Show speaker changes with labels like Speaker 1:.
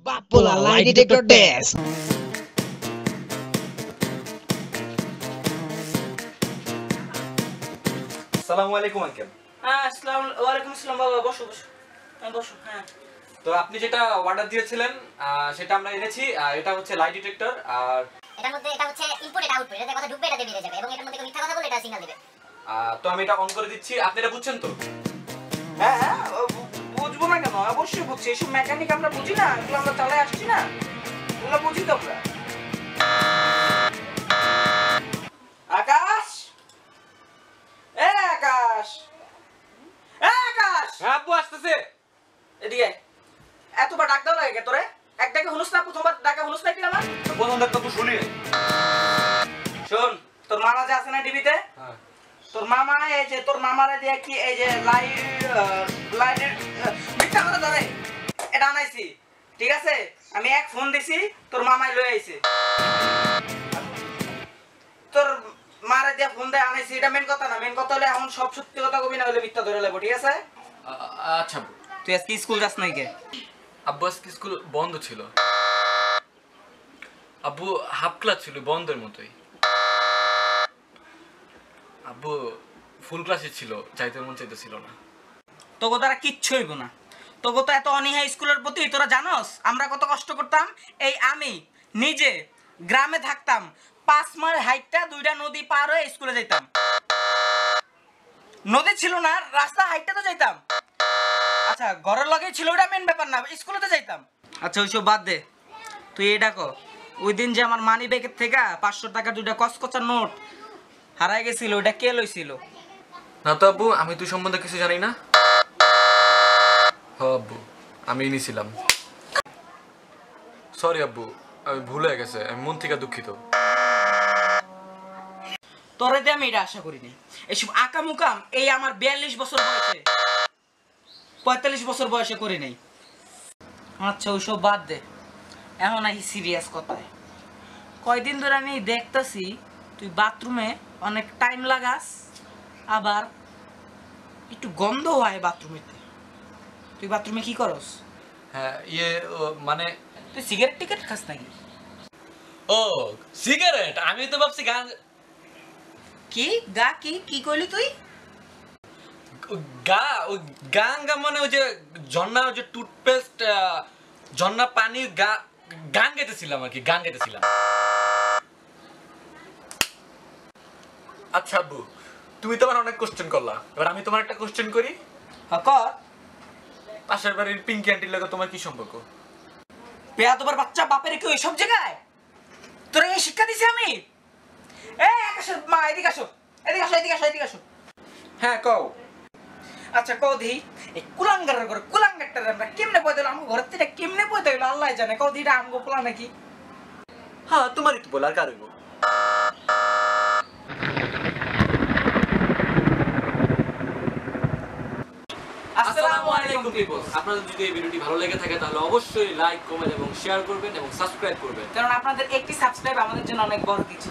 Speaker 1: Papola lie detector test.
Speaker 2: আসসালামু আলাইকুম uncle.
Speaker 3: হ্যাঁ, ওয়ালাইকুম আসসালাম বাবা, বসো বসো। হ্যাঁ বসো। হ্যাঁ,
Speaker 2: তো আপনি যেটা অর্ডার দিয়েছিলেন সেটা আমরা এনেছি। এটা হচ্ছে লাই ডিটেক্টর। আর
Speaker 4: এটার মধ্যে এটা হচ্ছে ইনপুট, এটা আউটপুট, এটাতে কথা ঢুকবে, এটা বেরিয়ে যাবে, এবং এটার মধ্যে মিথ্যা কথা বললে এটা সিগন্যাল দিবে।
Speaker 2: তো আমি এটা অন করে দিচ্ছি, আপনি এটা বুঝছেন তো?
Speaker 3: হ্যাঁ হ্যাঁ, বুঝবো না কেন, অবশ্যই বুঝছি। এইসব মেকানিক আমরা বুঝি না, এগুলো আমরা চালাই আসছি না, এগুলো বুঝি তো আমরা। আকাশ, এ আকাশ, এ আকাশ,
Speaker 2: হ্যাঁ আব্বু আসতেছে।
Speaker 3: এদিকে। এতবার ডাক দেওয়া লাগে কে তোরে? এক ডাকে হনুস না, প্রথমবার ডাকে হনুস না কি আমার?
Speaker 2: প্রথম ডাক তো শুনি নাই।
Speaker 3: শোন, তোর মামা যে আছে না টিভিতে,
Speaker 2: হ্যাঁ।
Speaker 3: তোর মামা এই যে তোর মামারে দিয়ে কি এই যে লাইটের মিথ্যা কথা ধরে এটা আনাইছি, ঠিক আছে? আমি এক ফোন দিছি, তোর মামাই লয়ে আইছে। তোর মারে দিয়ে ফোন দিয়ে আনাইছি, এটা মেন কথা না। মেন কথা হলে এখন সব সত্যি কথা কবি, না হলে মিথ্যা ধরে লাগবো, ঠিক আছে?
Speaker 2: আচ্ছা আব্বু।
Speaker 3: তুই আজকে স্কুল যাস নাই কে?
Speaker 5: আব্বু আজকে স্কুল বন্ধ ছিল। আব্বু হাফ ক্লাস ছিল, বন্ধের মতোই। আব্বু ফুল ক্লাসে ছিল, যাইতে মন চাইতেছিল না।
Speaker 3: তোকে তারা কিচ্ছু হইব না। তোকে তো এত অনীহা স্কুলের প্রতি, তোরা জানোস আমরা কত কষ্ট করতাম। এই আমি নিজে গ্রামে থাকতাম, 5 মাইল হাইটটা 2টা নদী পার হয়ে স্কুলে যাইতাম। নদী ছিল না, রাস্তা হাইটটা তো যাইতাম। আচ্ছা, ঘরের লগে ছিল, ওটা মেন ব্যাপার না, স্কুলে তো যাইতাম। আচ্ছা ওইসব বাদ দে, তুই এটা কর। ওই দিন যে আমার মানি ব্যাগের থেকে 500 টাকার 2টা কচকচা নোট হারাই গেছিল, ওটা কে লইছিল?
Speaker 5: না তো আব্বু, আমি তুই সম্বন্ধে কিছু জানি না। হ্যাঁ আব্বু, আমি নিয়েছিলাম। সরি আব্বু, আমি ভুল হয়ে গেছে, আমি মন থেকে দুঃখিত।
Speaker 3: তোরে দিয়ে আমি এটা আশা করিনি। এসব আকামুকাম এই আমার 42 বছর বয়সে, 45 বছর বয়সে করি নাই। আচ্ছা ওইসব বাদ দে, এখন আই সিরিয়াস কথায়। কয়দিন ধরে আমি দেখতেছি তুই বাথরুমে অনেক টাইম লাগাস, আবার একটু গন্ধ হয় বাথরুমেতে। তুই বাথরুমে কি করস?
Speaker 5: হ্যাঁ মানে
Speaker 3: তুই সিগারেট টিকেট খাস নাকি?
Speaker 5: ও সিগারেট, আমি তো ভাবছি গান।
Speaker 3: কি গা কি কি কইলি তুই?
Speaker 5: গাঙ্গা মানে ওই যে ঝর্ণা, ওই যে টুথপেস্ট, ঝর্ণা পানি, গান গাইতেছিলাম আর কি, গান গাইতেছিলাম। আচ্ছা আব্বু, তুমি তো আমার অনেক কোশ্চেন করলা, এবার আমি তোমার একটা কোশ্চেন করি।
Speaker 3: কর।
Speaker 5: পাশের বাড়ির পিঙ্কি আন্টির লগে তোমার কি সম্পর্ক?
Speaker 3: পেয়া তোমার বাচ্চা বাপের কি ওই সব জায়গায় তোরা এই শিক্ষা দিছি আমি? এই আকাশ মা, এদিকে আসো, এদিকে আসো, এদিকে আসো, এদিকে আসো। হ্যাঁ কও। আচ্ছা কও দি, এই কুলাঙ্গারের ঘরে কুলাঙ্গারটা আমরা কেমনে পয়দা হলো? আমার ঘরের থেকে কেমনে পয়দা হলো আল্লাহ জানে। কও দি, এটা আমগো পোলা নাকি?
Speaker 5: হ্যাঁ তোমারই তো বল, আর কার হইব?
Speaker 3: আসসালামু আলাইকুম
Speaker 5: পিপল, আপনাদের যদি এই ভিডিওটি ভালো লেগে থাকে তাহলে অবশ্যই লাইক, কমেন্ট এবং শেয়ার করবেন এবং সাবস্ক্রাইব করবেন,
Speaker 3: কারণ আপনাদের একটি সাবস্ক্রাইব আমাদের জন্য অনেক বড় কিছু।